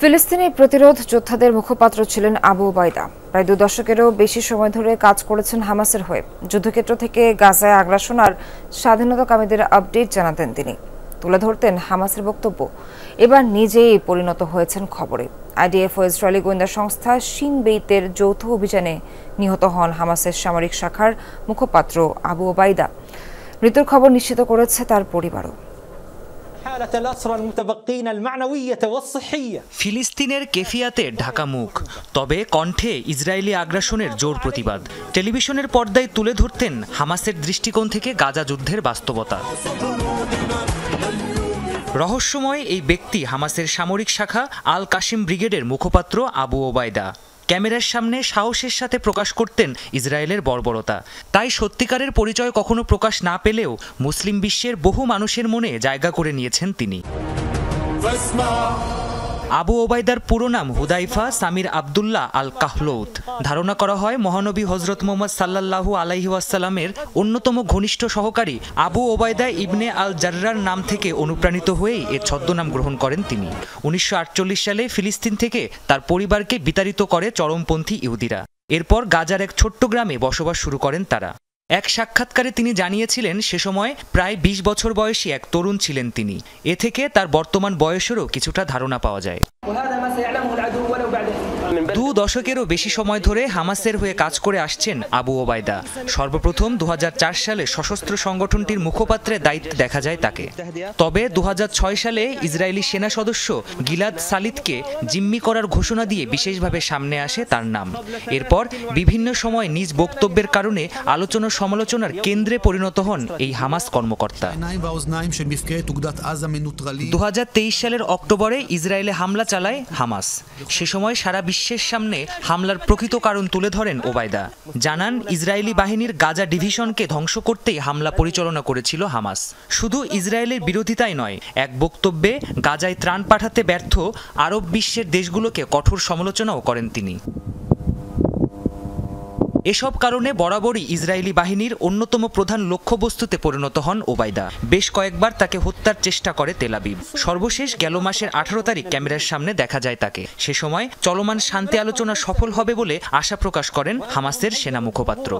ফিলিস্তিনি প্রতিরোধ যোদ্ধাদের মুখপাত্র ছিলেন আবু ওবায়দা। প্রায় 2 দশকেরও বেশি সময় ধরে কাজ করেছেন হামাসের হয়ে। যুদ্ধক্ষেত্র থেকে গাজায় আগ্রাসন আর স্বাধীনতাকামীদের আপডেট জানাতেন তিনি, তুলে ধরতেন হামাসের বক্তব্য। এবার নিজেই পরিণত হয়েছেন খবরে। আইডিএফ ও ইসরায়েলি গোয়েন্দা সংস্থা শিন বেইতের যৌথ অভিযানে নিহত হন হামাসের সামরিক শাখার মুখপাত্র আবু ওবায়দা। মৃত্যুর খবর নিশ্চিত করেছে তার পরিবারও। ফিলিস্তিনের কেফিয়াতে ঢাকা মুখ, তবে কণ্ঠে ইসরায়েলি আগ্রাসনের জোর প্রতিবাদ। টেলিভিশনের পর্দায় তুলে ধরতেন হামাসের দৃষ্টিকোণ থেকে গাজা যুদ্ধের বাস্তবতা। রহস্যময় এই ব্যক্তি হামাসের সামরিক শাখা আল কাসিম ব্রিগেডের মুখপাত্র আবু ওবায়দা। ক্যামেরার সামনে সাহসের সাথে প্রকাশ করতেন ইসরায়েলের বর্বরতা। তাই সত্যিকারের পরিচয় কখনো প্রকাশ না পেলেও মুসলিম বিশ্বের বহু মানুষের মনে জায়গা করে নিয়েছেন তিনি। আবু ওবায়দার পুরো নাম হুদাইফা সামির আবদুল্লাহ আল কাহলৌত। ধারণা করা হয় মহানবী হজরত মুহাম্মদ সাল্লাল্লাহু আলাইহি ওয়াসাল্লামের অন্যতম ঘনিষ্ঠ সহকারী আবু ওবায়দা ইবনে আল জাররার নাম থেকে অনুপ্রাণিত হয়েই এর ছদ্মনাম গ্রহণ করেন তিনি। 1948 সালে ফিলিস্তিন থেকে তার পরিবারকে বিতাড়িত করে চরমপন্থী ইহুদিরা। এরপর গাজার এক ছোট্ট গ্রামে বসবাস শুরু করেন তারা। এক সাক্ষাৎকারে তিনি জানিয়েছিলেন সে সময় প্রায় 20 বছর বয়সী এক তরুণ ছিলেন তিনি। এ থেকে তার বর্তমান বয়সেরও কিছুটা ধারণা পাওয়া যায়। 2 দশকেরও বেশি সময় ধরে হামাসের হয়ে কাজ করে আসছেন আবু ওবায়দা। সর্বপ্রথম 2004 সালে সশস্ত্র সংগঠনটির মুখপাত্রের দায়িত্ব দেখা যায় তাকে। তবে 2006 সালে ইসরায়েলি সেনা সদস্য গিলাদ সালিদকে জিম্মি করার ঘোষণা দিয়ে বিশেষভাবে সামনে আসে তার নাম। এরপর বিভিন্ন সময় নিজ বক্তব্যের কারণে আলোচনা সমালোচনার কেন্দ্রে পরিণত হন এই হামাস কর্মকর্তা। 2023 সালের অক্টোবরে ইসরায়েলে হামলা চালায় হামাস। সে সময় সারা বিশ্বের সামনে হামলার প্রকৃত কারণ তুলে ধরেন ওবায়দা। জানান ইসরায়েলি বাহিনীর গাজা ডিভিশনকে ধ্বংস করতেই হামলা পরিচালনা করেছিল হামাস। শুধু ইসরায়েলের বিরোধিতাই নয়, এক বক্তব্যে গাজায় ত্রাণ পাঠাতে ব্যর্থ আরব বিশ্বের দেশগুলোকে কঠোর সমালোচনাও করেন তিনি। এসব কারণে বরাবরই ইসরায়েলি বাহিনীর অন্যতম প্রধান লক্ষ্যবস্তুতে পরিণত হন ওবায়দা। বেশ কয়েকবার তাকে হত্যার চেষ্টা করে তেল আবিব। সর্বশেষ গেল মাসের 18 তারিখ ক্যামেরার সামনে দেখা যায় তাকে। সে সময় চলমান শান্তি আলোচনা সফল হবে বলে আশা প্রকাশ করেন হামাসের সেনা মুখপাত্র।